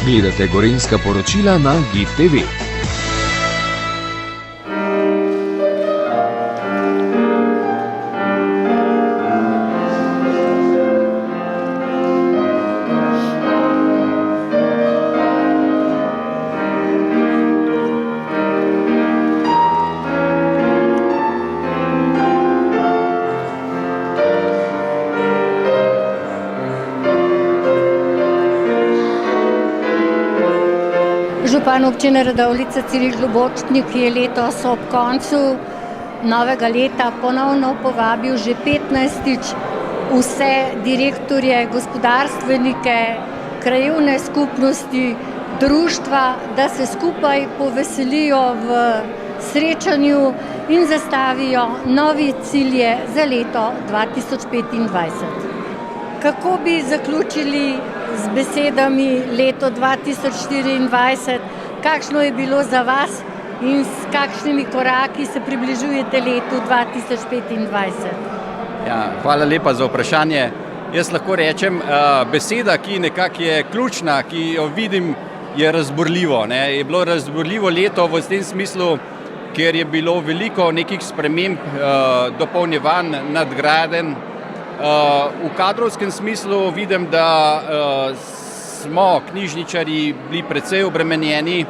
Gledate gorenjska poročila na GIF TV. Župan občine Radovljica Ciril Globočnik je letos ob koncu novega leta ponovno povabil že 15. vse direktorje, gospodarstvenike, krajevne skupnosti, društva, da se skupaj poveselijo v srečanju in zastavijo nove cilje za leto 2025. Kako bi zaključili z besedami leto 2024, kakšno je bilo za vas in s kakšnimi koraki se približujete letu 2025? Ja, hvala lepa za vprašanje. Jaz lahko rečem, beseda, ki nekako je ključna, ki jo vidim, je razburljivo. Je bilo razburljivo leto v tem smislu, ker je bilo veliko nekih sprememb, dopolnjevanj, nadgradenj. V kadrovskem smislu vidim, da smo knjižničarji bili precej obremenjeni,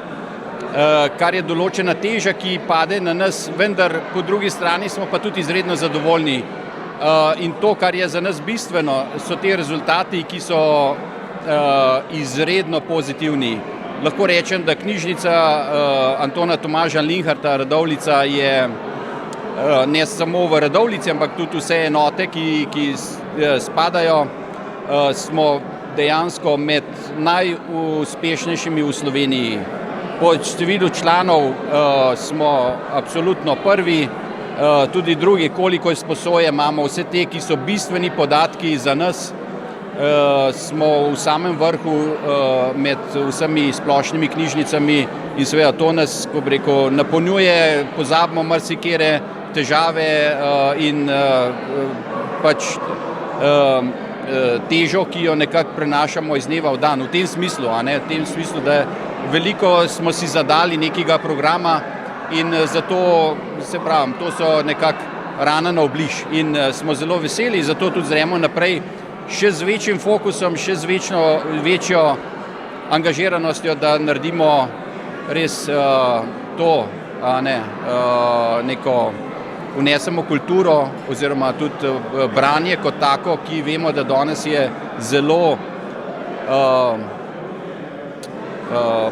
kar je določena teža, ki pade na nas, vendar po drugi strani smo pa tudi izredno zadovoljni. In to, kar je za nas bistveno, so te rezultati, ki so izredno pozitivni. Lahko rečem, da knjižnica Antona Tomaža Linharta Radovljica je ne samo v Radovljici, ampak tudi vse enote, ki spadajo, smo dejansko med najuspešnejšimi v Sloveniji. Po številu članov smo absolutno prvi, tudi drugi, koliko izposoje imamo, vse te, ki so bistveni podatki za nas, smo v samem vrhu med vsemi splošnimi knjižnicami in seveda to nas, ko bi rekel, napolnjuje, pozabimo marsikatere težave in pač težo, ki jo nekako prenašamo iz dneva v dan. V tem smislu, v tem smislu, da veliko smo si zadali nekega programa in zato, se pravim, to so nekako rana na obliž in smo zelo veseli, zato tudi zremo naprej še z večjim fokusom, še z večjo angažiranostjo, da naredimo res to, neko vnesemo kulturo oziroma tudi branje kot tako, ki vemo, da danes je zelo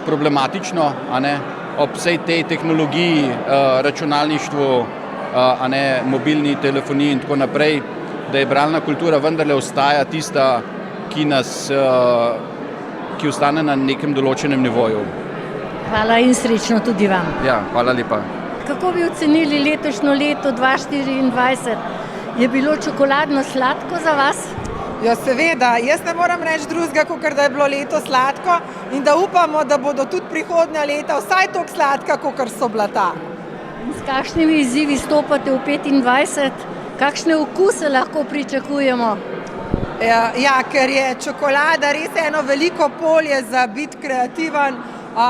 problematično, ob vsej tej tehnologiji, računalništvu, mobilni telefoniji in tako naprej, da je bralna kultura vendarle ostaja tista, ki ostane na nekem določenem nivoju. Hvala in srečno tudi vam. Ja, hvala lepa. Kako bi ocenili letošnjo leto 2024? Je bilo čokoladno sladko za vas? Ja, seveda. Jaz ne moram reči drugega, kakor da je bilo leto sladko in da upamo, da bodo tudi prihodnja leta vsaj toliko sladka, kakor so bila ta. S kakšnimi izzivi stopate v 2025? Kakšne okuse lahko pričakujemo? Ja, ker je čokolada res eno veliko polje za biti kreativen,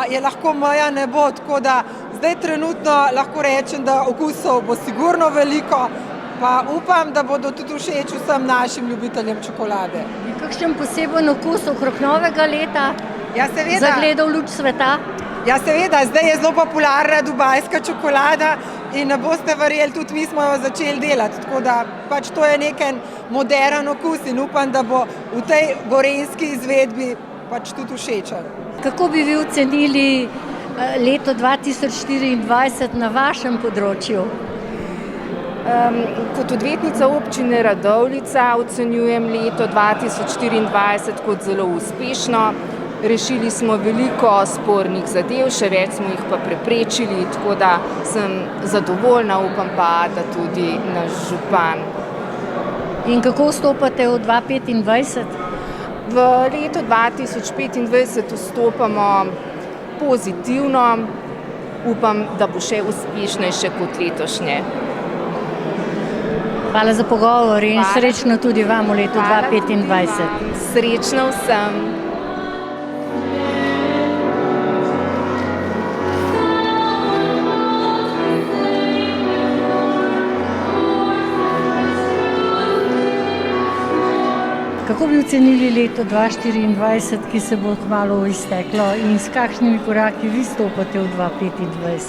je lahko meja ne bo, tako da zdaj trenutno lahko rečem, da okusov bo sigurno veliko, pa upam, da bodo tudi všeč vsem našim ljubiteljem čokolade. Je kakšen poseben okus okrog novega leta? Ja, seveda. Zagledal luč sveta? Ja, seveda, zdaj je zelo popularna dubajska čokolada in ne boste verjeli, tudi mi smo jo začeli delati, tako da pač to je neki moderen okus in upam, da bo v tej gorenjski izvedbi pač tudi všečen. Kako bi vi ocenili leto 2024 na vašem področju? Kot odvetnica občine Radovljica ocenjujem leto 2024 kot zelo uspešno. Rešili smo veliko spornih zadev, še več smo jih pa preprečili, tako da sem zadovoljna, upam pa, da tudi naš župan. In kako vstopate v 2025? V letu 2025 vstopamo pozitivno, upam, da bo še uspešnejše kot letošnje. Hvala za pogovor in srečno tudi vam v letu 2025. Srečno vsem. ocenili leto 2024, ki se bo kmalu izteklo, in s kakšnimi koraki vi stopate v 2025?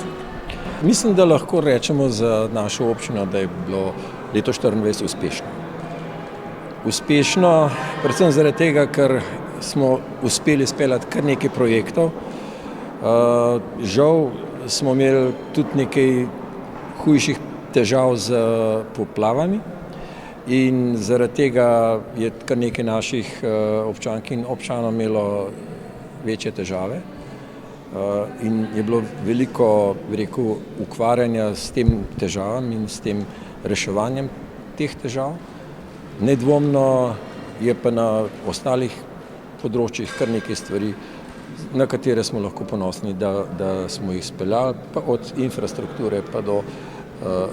Mislim, da lahko rečemo za našo občino, da je bilo leto 2024 uspešno. Uspešno predvsem zaradi tega, ker smo uspeli speljati kar nekaj projektov. Žal smo imeli tudi nekaj hujših težav z poplavami in zaradi tega je kar nekaj naših občank in občanov imelo večje težave. In je bilo veliko, bi rekel, ukvarjanja s tem težavam in s tem reševanjem teh težav. Nedvomno je pa na ostalih področjih kar nekaj stvari, na katere smo lahko ponosni, da smo jih speljali, pa od infrastrukture pa do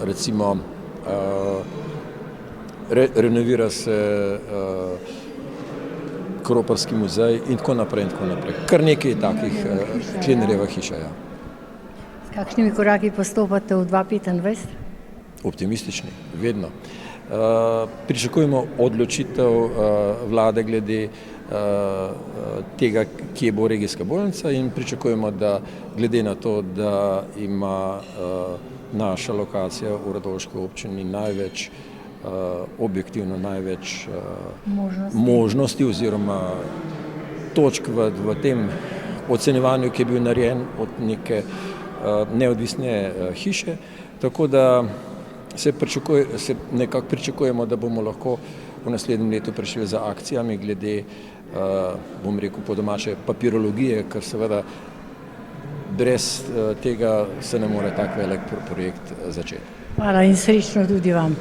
recimo renovira se Kroparski muzej in tako naprej in tako naprej. Kar nekaj takih Klinarjeva hiša, ja. S kakšnimi koraki postopate v 2025? Optimistični, vedno. Pričakujemo odločitev vlade glede tega, kje bo regijska bolnica, in pričakujemo, da glede na to, da ima naša lokacija v Radovljiški občini največ, objektivno največ možnosti oziroma točk v tem ocenjevanju, ki je bil narejen od neke neodvisne hiše, tako da se nekako pričakujemo, da bomo lahko v naslednjem letu prišli za akcijami glede, bom rekel po domače, papirologije, ker seveda brez tega se ne more tak velik projekt začeti. Hvala in srečno tudi vam.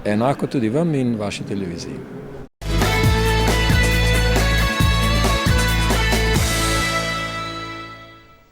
Enako tudi vam in vaši televiziji.